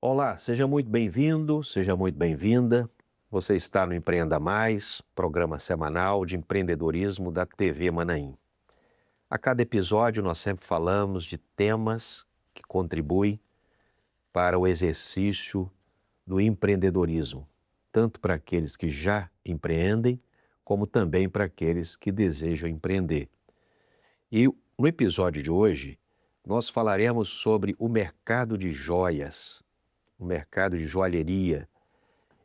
Olá, seja muito bem-vindo, seja muito bem-vinda. Você está no Empreenda Mais, programa semanal de empreendedorismo da TV Manaim. A cada episódio nós sempre falamos de temas que contribuem para o exercício do empreendedorismo, tanto para aqueles que já empreendem, como também para aqueles que desejam empreender. E no episódio de hoje, nós falaremos sobre o mercado de joias, o mercado de joalheria.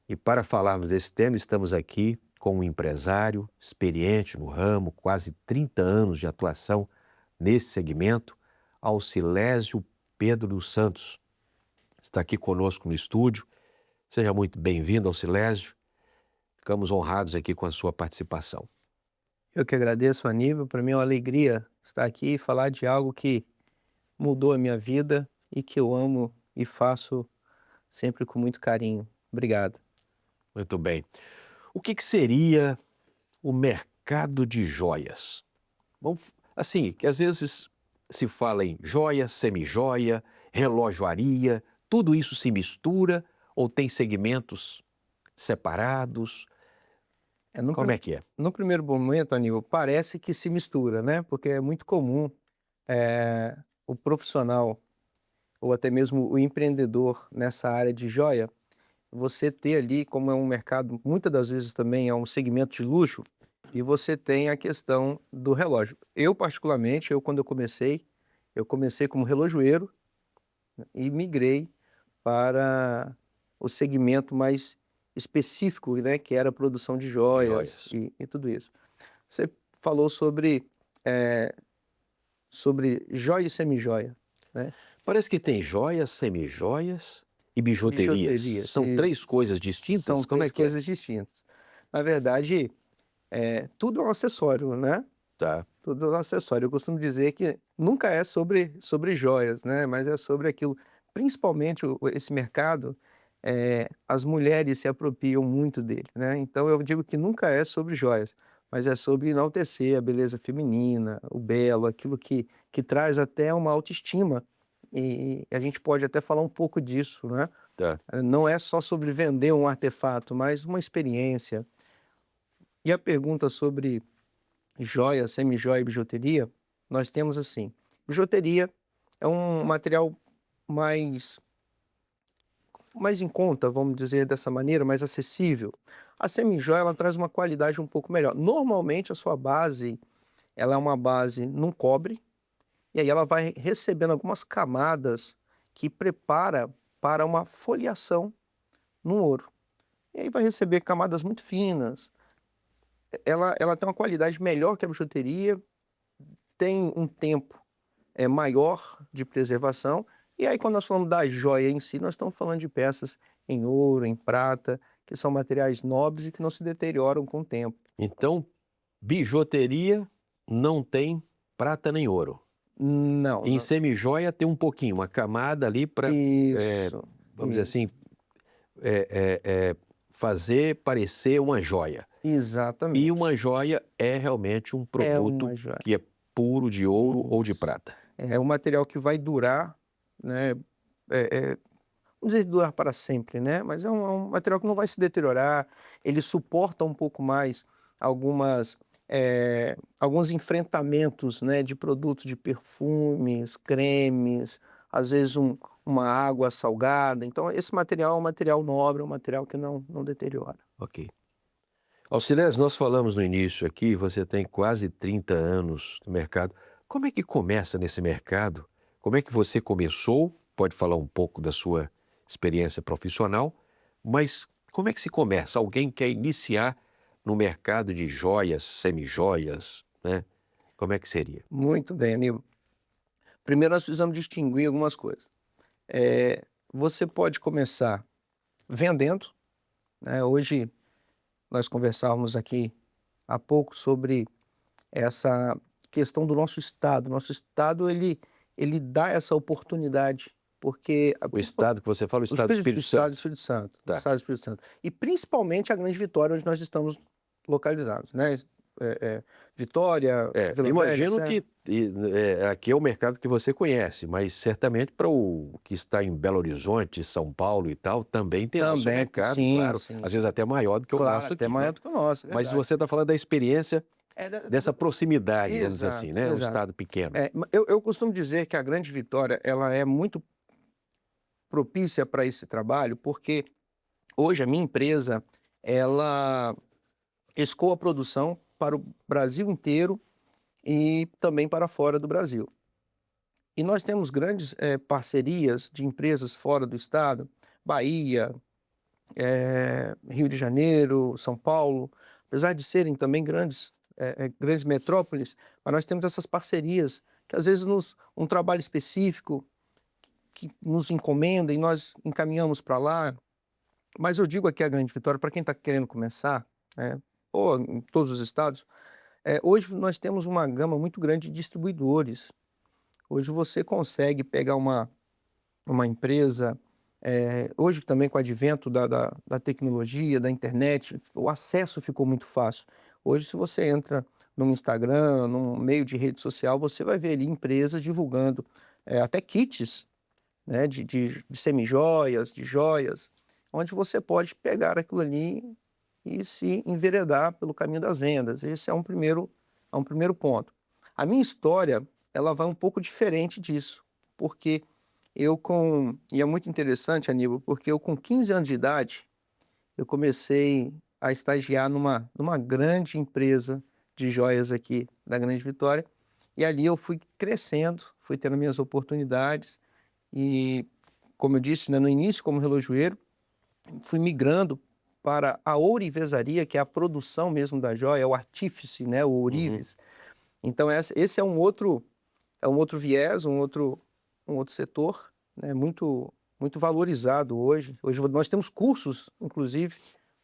E para falarmos desse tema, estamos aqui com um empresário experiente no ramo, quase 30 anos de atuação nesse segmento, Alcilésio Pedro dos Santos. Está aqui conosco no estúdio. Seja muito bem-vindo, Alcilésio. Ficamos honrados aqui com a sua participação. Eu que agradeço, Aníbal. Para mim é uma alegria estar aqui e falar de algo que mudou a minha vida e que eu amo e faço sempre com muito carinho. Obrigado. Muito bem. O que seria o mercado de joias? Bom, assim, que às vezes se fala em joia, semijoia, relojoaria, tudo isso se mistura ou tem segmentos separados? Como é que é? No primeiro momento, Aníbal, parece que se mistura, né? Porque é muito comum o profissional ou até mesmo o empreendedor nessa área de joia, você ter ali, como é um mercado, muitas das vezes também é um segmento de luxo, e você tem a questão do relógio. Eu, particularmente, quando eu comecei como relojoeiro e migrei para o segmento mais específico, né, que era a produção de joias e tudo isso. Você falou sobre joia e semijoia, né? Parece que tem joias, semijoias e bijuterias. São Isso. três coisas distintas? São Como três é que é? coisas distintas. Na verdade, tudo é um acessório, né? Tá. Tudo é um acessório. Eu costumo dizer que nunca é sobre joias, né? Mas é sobre aquilo. Principalmente esse mercado, as mulheres se apropriam muito dele, né? Então eu digo que nunca é sobre joias, mas é sobre enaltecer a beleza feminina, o belo, aquilo que traz até uma autoestima. E a gente pode até falar um pouco disso, né? Tá. Não é só sobre vender um artefato, mas uma experiência. E a pergunta sobre joia, semijoia e bijuteria, nós temos assim: bijuteria é um material mais em conta, vamos dizer dessa maneira, mais acessível. A semijoia, ela traz uma qualidade um pouco melhor. Normalmente a sua base, ela é uma base num cobre, e aí ela vai recebendo algumas camadas que prepara para uma foliação no ouro. E aí vai receber camadas muito finas. Ela tem uma qualidade melhor que a bijuteria, tem um tempo maior de preservação. E aí quando nós falamos da joia em si, nós estamos falando de peças em ouro, em prata, que são materiais nobres e que não se deterioram com o tempo. Então, bijuteria não tem prata nem ouro. Não. Em semijoia tem um pouquinho, uma camada ali para, Isso. vamos dizer assim, fazer parecer uma joia. Exatamente. E uma joia é realmente um produto uma joia. que é puro de ouro ou de prata. É um material que vai durar, né? Vamos dizer durar para sempre, né? Mas é um material que não vai se deteriorar. Ele suporta um pouco mais alguns enfrentamentos, né, de produtos de perfumes, cremes, às vezes uma água salgada. Então esse material é um material nobre, é um material que não deteriora. Ok. Alcilésio, nós falamos no início aqui, você tem quase 30 anos no mercado. Como é que começa nesse mercado? Como é que você começou? Pode falar um pouco da sua experiência profissional, mas como é que se começa? Alguém quer iniciar no mercado de joias, semijoias, né? Como é que seria? Muito bem, Aníbal. Primeiro nós precisamos distinguir algumas coisas. Você pode começar vendendo, né? Hoje nós conversávamos aqui há pouco sobre essa questão do nosso estado. Nosso estado, ele dá essa oportunidade, porque O estado que você fala, o estado do Espírito estado do Santo. Espírito Santo, Tá. estado do Espírito Santo. E principalmente a Grande Vitória, onde nós estamos localizados, né? Vitória, Vila Velha, Imagino Serra. que aqui é o mercado que você conhece, mas certamente para o que está em Belo Horizonte, São Paulo e tal, também tem lá o seu Também, mercado, sim, claro, sim, às vezes sim. até maior do que o Claro, nosso até aqui, maior né? do que o nosso, é Mas verdade. você está falando da experiência dessa proximidade, vamos dizer assim, Exato, né? Um exato. estado pequeno. Eu costumo dizer que a Grande Vitória, ela é muito propícia para esse trabalho, porque hoje a minha empresa, ela escoa a produção para o Brasil inteiro e também para fora do Brasil. E nós temos grandes parcerias de empresas fora do estado, Bahia, Rio de Janeiro, São Paulo, apesar de serem também grandes metrópoles, mas nós temos essas parcerias que às vezes um trabalho específico que nos encomenda e nós encaminhamos para lá. Mas eu digo aqui a Grande Vitória, para quem está querendo começar, ou em todos os estados, hoje nós temos uma gama muito grande de distribuidores. Hoje você consegue pegar uma empresa, hoje também com o advento da tecnologia, da internet, o acesso ficou muito fácil. Hoje, se você entra no Instagram, num meio de rede social, você vai ver ali empresas divulgando até kits, né, de semijoias, de joias, onde você pode pegar aquilo ali e se enveredar pelo caminho das vendas. Esse é um primeiro ponto. A minha história, ela vai um pouco diferente disso, porque e é muito interessante, Aníbal, porque eu com 15 anos de idade, eu comecei a estagiar numa grande empresa de joias aqui da Grande Vitória, e ali eu fui crescendo, fui tendo minhas oportunidades, e como eu disse, né, no início como relojoeiro, fui migrando para a ourivesaria, que é a produção mesmo da joia, o artífice, né, o ourives. Então esse é um outro viés, um outro setor, né, muito valorizado hoje. Hoje nós temos cursos, inclusive,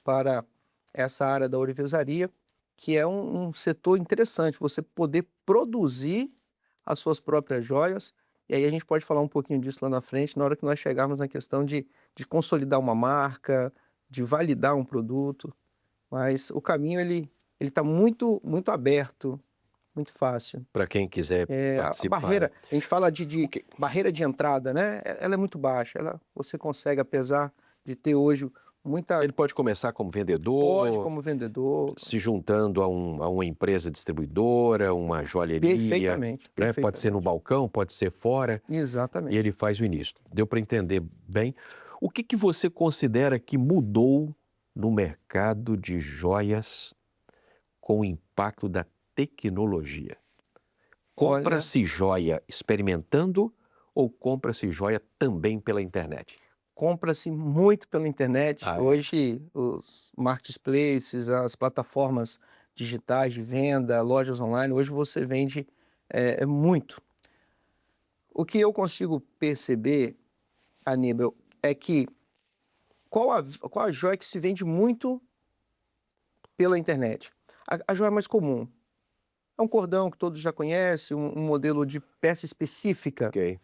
para essa área da ourivesaria, que é um setor interessante, você poder produzir as suas próprias joias, e aí a gente pode falar um pouquinho disso lá na frente, na hora que nós chegarmos na questão de consolidar uma marca, de validar um produto, mas o caminho ele está muito aberto, muito fácil. Para quem quiser A participar, né? barreira, a gente fala de barreira de entrada, né? Ela é muito baixa. Você consegue, apesar de ter hoje muita. Ele pode começar como Pode vendedor, como vendedor. se juntando a uma empresa distribuidora, uma joalheria, Perfeitamente, né? Pode ser no perfeitamente. balcão, pode ser fora, e Exatamente. ele faz o início. Deu para entender bem. O que você considera que mudou no mercado de joias com o impacto da tecnologia? Olha, Compra-se joia experimentando ou compra-se joia também pela internet? compra-se muito pela internet. Ah, é? Hoje, os marketplaces, as plataformas digitais de venda, lojas online, hoje você vende muito. O que eu consigo perceber, Aníbal, é que qual a joia que se vende muito pela internet? A joia mais comum. É um cordão que todos já conhecem, um modelo de peça específica. Ok.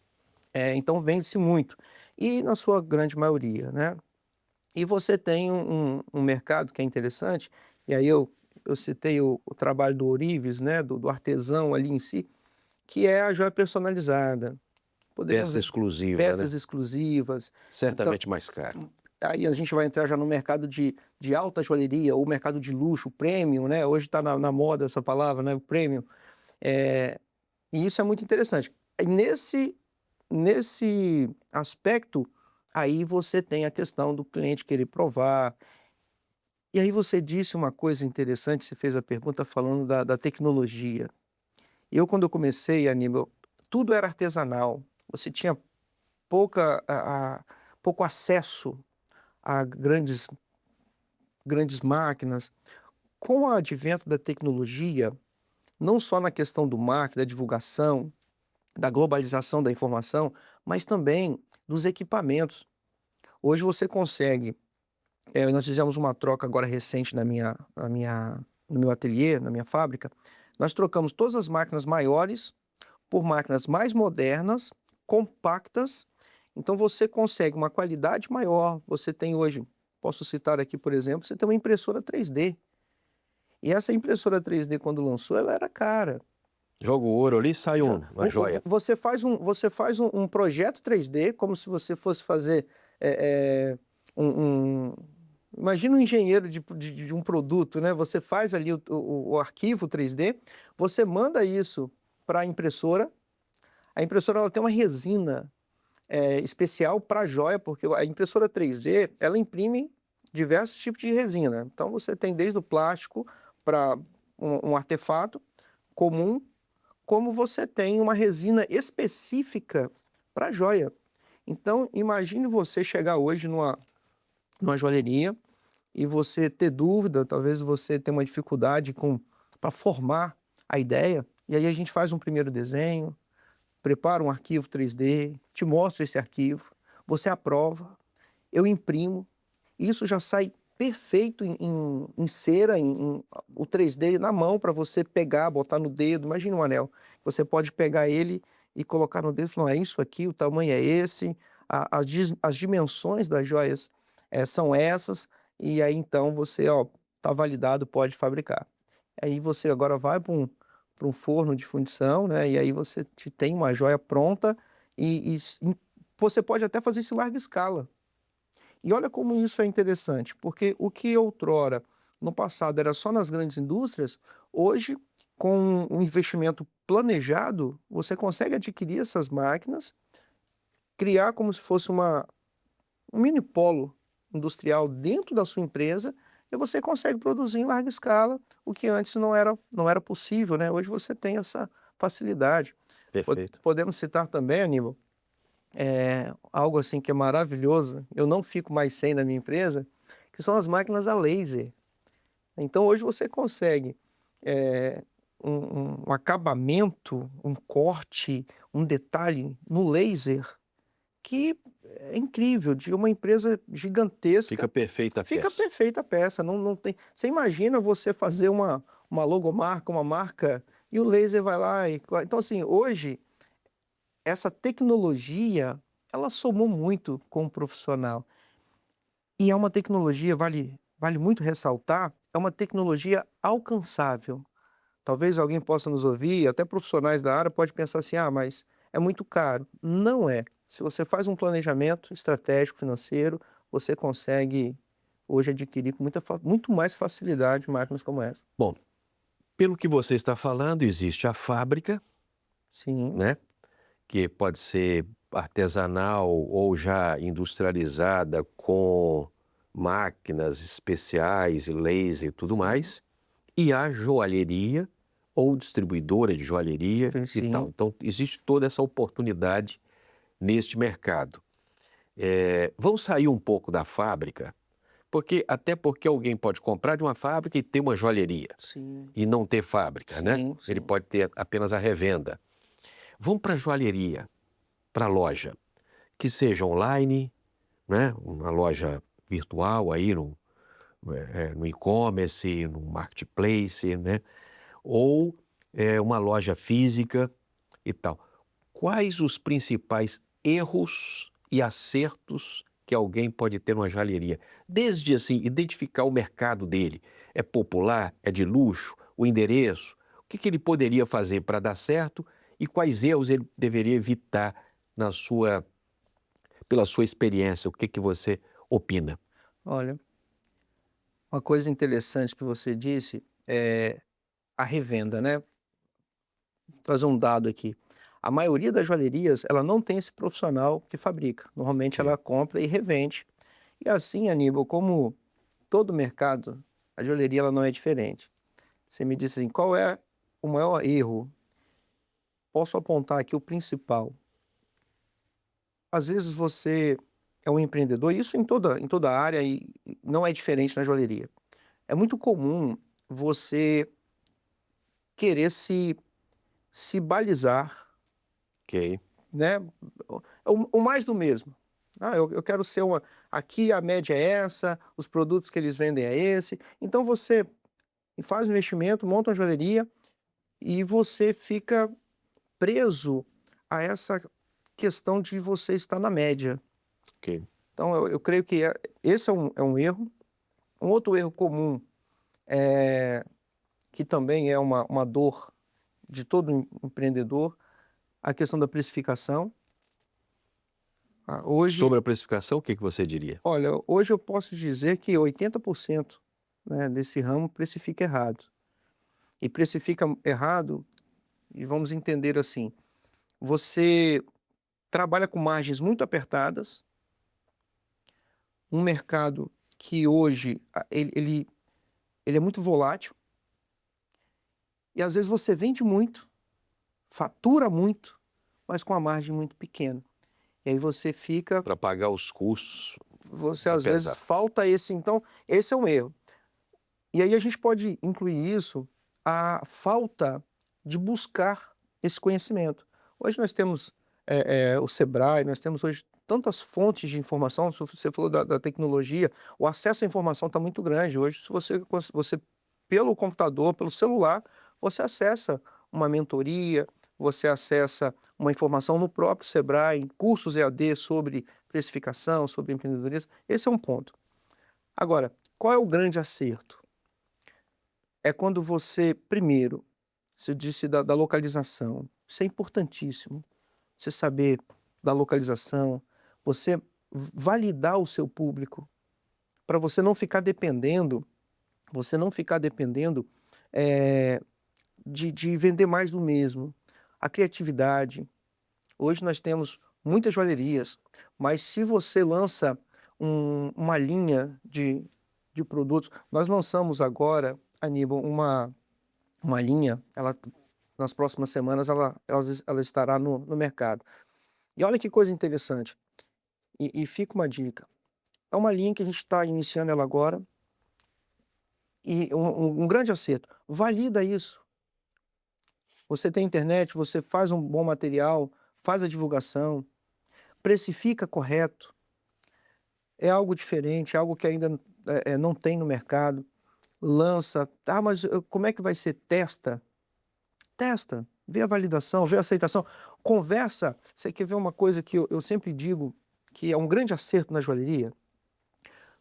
Então vende-se muito. E na sua grande maioria, né? E você tem um mercado que é interessante, e aí eu citei o trabalho do ourives, né? Do artesão ali em si, que é a joia personalizada. Peça exclusiva, né? Peças exclusivas. Certamente mais caro. Aí a gente vai entrar já no mercado de alta joalheria, ou mercado de luxo, premium, né? Hoje está na moda essa palavra, né? O premium. E isso é muito interessante. E nesse aspecto, aí você tem a questão do cliente querer provar. E aí você disse uma coisa interessante, você fez a pergunta falando da tecnologia. Quando eu comecei, Aníbal, tudo era artesanal. Você tinha pouco acesso a grandes máquinas. Com o advento da tecnologia, não só na questão do marketing, da divulgação, da globalização da informação, mas também dos equipamentos. Hoje você consegue, nós fizemos uma troca agora recente no meu ateliê, na minha fábrica, nós trocamos todas as máquinas maiores por máquinas mais modernas, compactas, então você consegue uma qualidade maior, você tem hoje, posso citar aqui, por exemplo, você tem uma impressora 3D. E essa impressora 3D, quando lançou, ela era cara. Joga o ouro ali e sai uma joia. Você faz um projeto 3D, como se você fosse fazer imagina um engenheiro de um produto, né? Você faz ali o arquivo 3D, você manda isso para a impressora ela tem uma resina especial para joia, porque a impressora 3D, ela imprime diversos tipos de resina. Então você tem desde o plástico para um artefato comum, como você tem uma resina específica para joia. Então, imagine você chegar hoje numa joalheria e você ter dúvida, talvez você tenha uma dificuldade para formar a ideia, e aí a gente faz um primeiro desenho, prepara um arquivo 3D, te mostro esse arquivo, você aprova, eu imprimo, isso já sai perfeito em cera, o 3D na mão para você pegar, botar no dedo. Imagina um anel, você pode pegar ele e colocar no dedo e falar, é isso aqui, o tamanho é esse, as dimensões das joias são essas, e aí então você está validado, pode fabricar. Aí você agora vai para um forno de fundição, né? E aí você tem uma joia pronta e você pode até fazer isso em larga escala. E olha como isso é interessante, porque o que outrora, no passado, era só nas grandes indústrias, hoje, com um investimento planejado, você consegue adquirir essas máquinas, criar como se fosse um mini polo industrial dentro da sua empresa, e você consegue produzir em larga escala, o que antes não era possível, né? Hoje você tem essa facilidade. Perfeito. Podemos citar também, Aníbal, algo assim que é maravilhoso, eu não fico mais sem na minha empresa, que são as máquinas a laser. Então hoje você consegue um acabamento, um corte, um detalhe no laser que é incrível, de uma empresa gigantesca. Fica perfeita a peça. Fica perfeita a peça, não tem... Você imagina você fazer uma logomarca, uma marca, e o laser vai lá e... Então assim, hoje essa tecnologia, ela somou muito com o profissional. E é uma tecnologia, vale muito ressaltar, é uma tecnologia alcançável. Talvez alguém possa nos ouvir, até profissionais da área pode pensar assim, mas é muito caro. Não é. Se você faz um planejamento estratégico financeiro, você consegue hoje adquirir com muito mais facilidade máquinas como essa. Bom, pelo que você está falando, existe a fábrica, Sim. né? Que pode ser artesanal ou já industrializada com máquinas especiais, laser e tudo mais, e a joalheria ou distribuidora de joalheria e tal. Então, existe toda essa oportunidade neste mercado. Vamos sair um pouco da fábrica, até porque alguém pode comprar de uma fábrica e ter uma joalheria e não ter fábrica, né? Ele pode ter apenas a revenda. Vamos para a joalheria, para a loja, que seja online, né? Uma loja virtual aí no e-commerce, no marketplace, né? Ou uma loja física e tal. Quais os principais erros e acertos que alguém pode ter numa joalheria? Desde, assim, identificar o mercado dele. É popular? É de luxo? O endereço? O que ele poderia fazer para dar certo e quais erros ele deveria evitar pela sua experiência? O que você opina? Olha, uma coisa interessante que você disse é a revenda, né? Vou trazer um dado aqui. A maioria das joalherias, ela não tem esse profissional que fabrica. Normalmente ela compra e revende. E assim, Aníbal, como todo mercado, a joalheria ela não é diferente. Você me disse assim, qual é o maior erro? Posso apontar aqui o principal. Às vezes você é um empreendedor, isso em toda a área e não é diferente na joalheria. É muito comum você querer se balizar, né? O mais do mesmo. Eu quero ser aqui a média é essa, os produtos que eles vendem é esse. Então você faz um investimento, monta uma joalheria e você fica preso a essa questão de você estar na média. Então eu creio que esse é um erro. Um outro erro comum é que também é uma dor de todo empreendedor, a questão da precificação. Hoje, Sobre a precificação, o que você diria? olha, hoje eu posso dizer que 80%, né, desse ramo precifica errado. E precifica errado, e vamos entender assim, você trabalha com margens muito apertadas, um mercado que hoje ele é muito volátil, e às vezes você vende muito, fatura muito, mas com a margem muito pequena. E aí você fica... Para pagar os custos. Você às vezes falta esse, então esse é um erro. E aí a gente pode incluir isso, a falta de buscar esse conhecimento. Hoje nós temos o Sebrae, nós temos hoje tantas fontes de informação, se você falou da tecnologia, o acesso à informação está muito grande. Hoje, se você, pelo computador, pelo celular, você acessa uma mentoria, você acessa uma informação no próprio Sebrae, em cursos EAD sobre precificação, sobre empreendedorismo. Esse é um ponto. Agora, qual é o grande acerto? É quando você, primeiro, você disse da localização. Isso é importantíssimo. Você saber da localização, você validar o seu público, para você não ficar dependendo, de vender mais do mesmo. A criatividade. Hoje nós temos muitas joalherias, mas se você lança uma linha de produtos, nós lançamos agora, Aníbal, uma linha, nas próximas semanas ela estará no mercado. E olha que coisa interessante, e fica uma dica, é uma linha que a gente está iniciando ela agora, e um grande acerto, valida isso. Você tem internet, você faz um bom material, faz a divulgação, precifica correto, é algo diferente, é algo que ainda não tem no mercado, lança, mas como é que vai ser? Testa, vê a validação, vê a aceitação, conversa. Você quer ver uma coisa que eu sempre digo, que é um grande acerto na joalheria?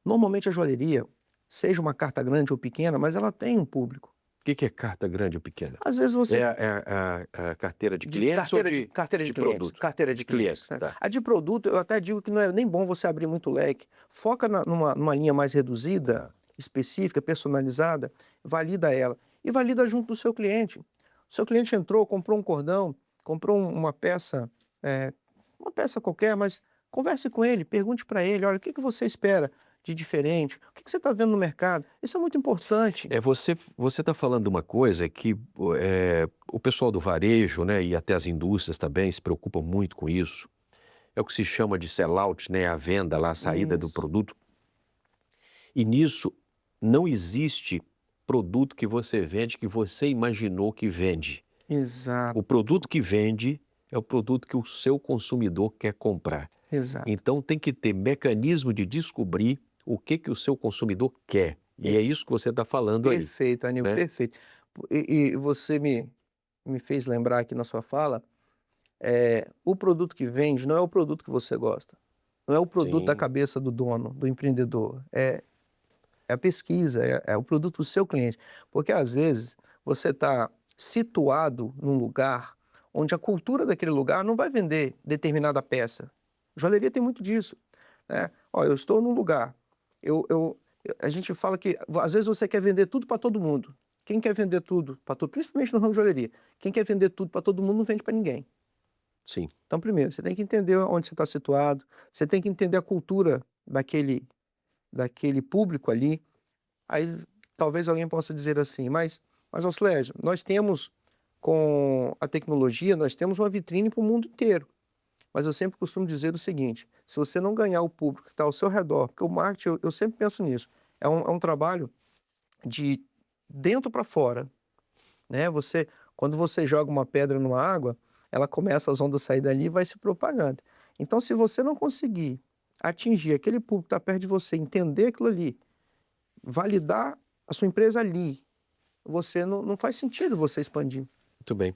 Normalmente a joalheria, seja uma carta grande ou pequena, mas ela tem um público. O que é carta grande ou pequena? Às vezes você... É a carteira de clientes ou carteira de clientes, produto? Carteira de clientes. Tá. A de produto, eu até digo que não é nem bom você abrir muito leque. Foca numa linha mais reduzida, específica, personalizada, valida ela. E valida junto do seu cliente. O seu cliente entrou, comprou um cordão, comprou uma peça qualquer, mas converse com ele, pergunte para ele, olha, o que você espera de diferente? O que você está vendo no mercado? Isso é muito importante. Você está falando de uma coisa que o pessoal do varejo, né, e até as indústrias também se preocupam muito com isso. É o que se chama de sell-out, né, a venda lá, a saída do produto. E nisso não existe produto que você vende que você imaginou que vende. Exato. O produto que vende é o produto que o seu consumidor quer comprar. Exato. Então tem que ter mecanismo de descobrir o que o seu consumidor quer. E é isso que você está falando aí. Perfeito, Aníbal, né? Perfeito. E você me fez lembrar aqui na sua fala, o produto que vende não é o produto que você gosta. Não é o produto da cabeça do dono, do empreendedor. É a pesquisa, é o produto do seu cliente. Porque às vezes você está situado num lugar onde a cultura daquele lugar não vai vender determinada peça. Joalheria tem muito disso, né? Eu estou num lugar, a gente fala que às vezes você quer vender tudo para todo mundo. Quem quer vender tudo para todo, principalmente no ramo de joalheria, quem quer vender tudo para todo mundo não vende para ninguém. Sim. Então, primeiro, você tem que entender onde você está situado, você tem que entender a cultura daquele público ali. Aí talvez alguém possa dizer assim, mas Auslégio, nós temos, com a tecnologia, nós temos uma vitrine para o mundo inteiro. Mas eu sempre costumo dizer o seguinte, se você não ganhar o público que está ao seu redor, porque o marketing, eu sempre penso nisso, é um trabalho de dentro para fora, né? Quando você joga uma pedra numa água, ela começa, as ondas sair dali e vai se propagando. Então, se você não conseguir atingir aquele público que está perto de você, entender aquilo ali, validar a sua empresa ali, você não faz sentido você expandir. Muito bem.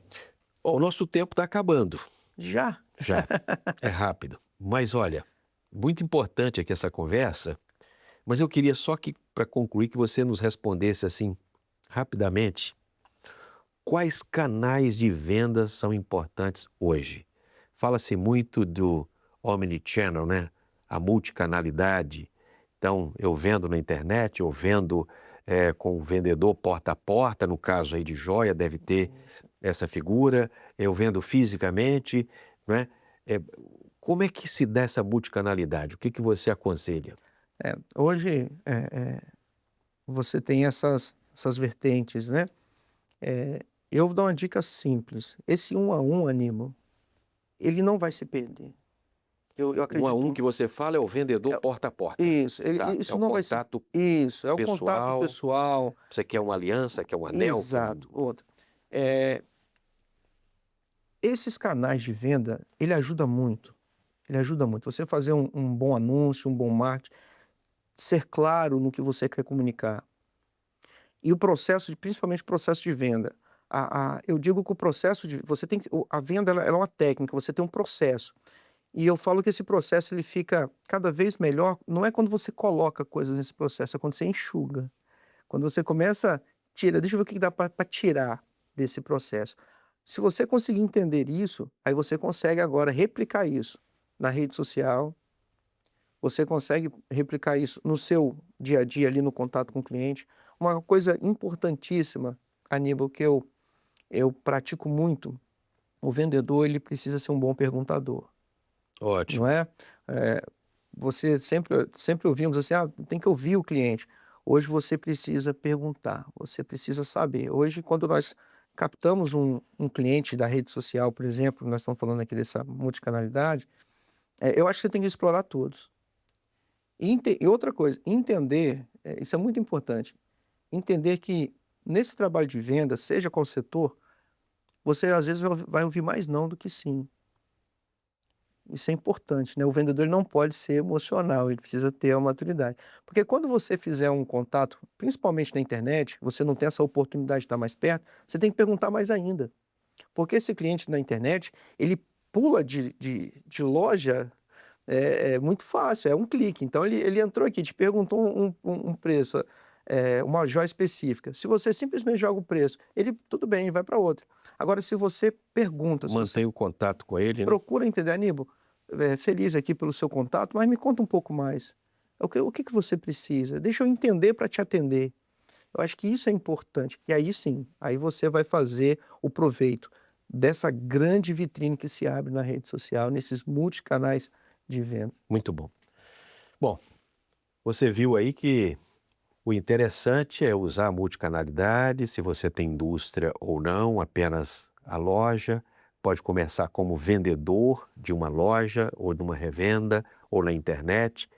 O nosso tempo está acabando. Já. É rápido. Mas olha, muito importante aqui essa conversa, mas eu queria só que, para concluir, que você nos respondesse assim, rapidamente, quais canais de vendas são importantes hoje? Fala-se muito do omnichannel, né? A multicanalidade. Então, eu vendo na internet, eu vendo com o vendedor porta a porta, no caso aí de joia, deve ter essa figura, eu vendo fisicamente, né? Como é que se dá essa multicanalidade? O que você aconselha? Hoje você tem essas vertentes, né? Eu vou dar uma dica simples. Esse 1 a 1, Aníbal, ele não vai se perder. Eu 1 a acredito 1 que você fala é o vendedor porta a porta. isso, Tá, isso é o não vai ser contato isso, é o contato pessoal. pessoal. Você quer uma aliança, quer um anel? Exato, outra. Esses canais de venda, ele ajuda muito. Ele ajuda muito. Você fazer um bom anúncio, um bom marketing, ser claro no que você quer comunicar. E o processo, principalmente o processo de venda. Eu digo que o processo de. Você tem a venda ela é uma técnica, você tem um processo. E eu falo que esse processo ele fica cada vez melhor. Não é quando você coloca coisas nesse processo, é quando você enxuga. Quando você começa, tira, deixa eu ver o que dá para tirar desse processo. Se você conseguir entender isso, aí você consegue agora replicar isso na rede social, você consegue replicar isso no seu dia a dia ali no contato com o cliente. Uma coisa importantíssima, Aníbal, que eu pratico muito, o vendedor ele precisa ser um bom perguntador, Ótimo. não é? Você sempre ouvimos assim, tem que ouvir o cliente. Hoje você precisa perguntar, você precisa saber. Hoje, quando nós captamos um cliente da rede social, por exemplo, nós estamos falando aqui dessa multicanalidade, eu acho que você tem que explorar todos. E outra coisa, entender, isso é muito importante, entender que nesse trabalho de venda, seja qual setor, você às vezes vai ouvir mais não do que sim. Isso é importante, né? O vendedor ele não pode ser emocional, ele precisa ter a maturidade. Porque quando você fizer um contato, principalmente na internet, você não tem essa oportunidade de estar mais perto, você tem que perguntar mais ainda. Porque esse cliente na internet, ele pula de loja muito fácil, é um clique. Então ele entrou aqui, te perguntou um preço, uma joia específica. Se você simplesmente joga o preço, ele, tudo bem, vai para outra. Agora, se você pergunta, Mantém o contato com ele, né? procura entender, Aníbal, feliz aqui pelo seu contato, mas me conta um pouco mais. O que você precisa? Deixa eu entender para te atender. Eu acho que isso é importante. E aí sim, aí você vai fazer o proveito dessa grande vitrine que se abre na rede social, nesses multicanais de venda. Muito bom. Bom, você viu aí que o interessante é usar a multicanalidade, se você tem indústria ou não, apenas a loja. Pode começar como vendedor de uma loja ou de uma revenda ou na internet,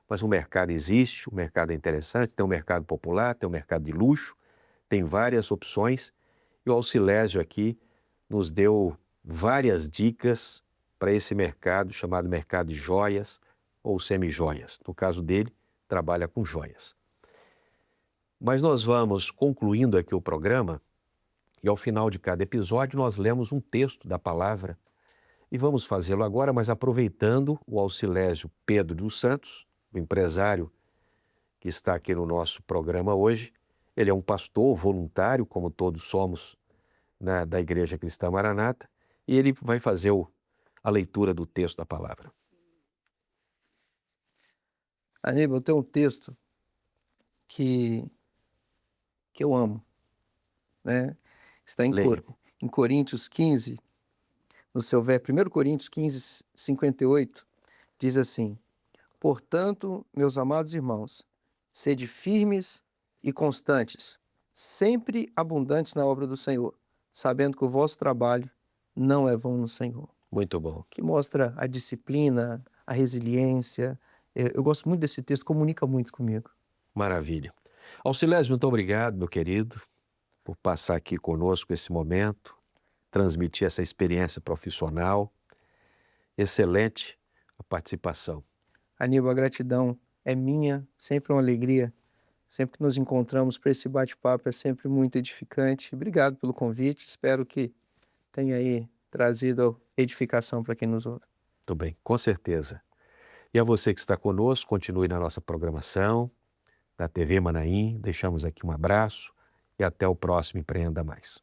mas o mercado existe, o mercado é interessante, tem o mercado popular, tem o mercado de luxo, tem várias opções e o Alcilésio aqui nos deu várias dicas para esse mercado chamado mercado de joias ou semijoias. No caso dele, trabalha com joias. Mas nós vamos concluindo aqui o programa e ao final de cada episódio nós lemos um texto da palavra e vamos fazê-lo agora, mas aproveitando o Alcilésio Pedro dos Santos, o empresário que está aqui no nosso programa hoje. Ele é um pastor voluntário, como todos somos da Igreja Cristã Maranata, e ele vai fazer a leitura do texto da palavra. Aníbal, tem um texto que eu amo, né? Está em Coríntios 15, no seu verso, 1 Coríntios 15, 58, diz assim: portanto, meus amados irmãos, sede firmes e constantes, sempre abundantes na obra do Senhor, sabendo que o vosso trabalho não é vão no Senhor. Muito bom. Que mostra a disciplina, a resiliência. Eu gosto muito desse texto, comunica muito comigo. Maravilha. Alcilésio, muito obrigado, meu querido, por passar aqui conosco esse momento, transmitir essa experiência profissional. Excelente a participação. Aníbal, a gratidão é minha, sempre uma alegria. Sempre que nos encontramos para esse bate-papo é sempre muito edificante. Obrigado pelo convite, espero que tenha aí trazido edificação para quem nos ouve. Muito bem, com certeza. E a você que está conosco, continue na nossa programação, da TV Manaim. Deixamos aqui um abraço e até o próximo Empreenda Mais.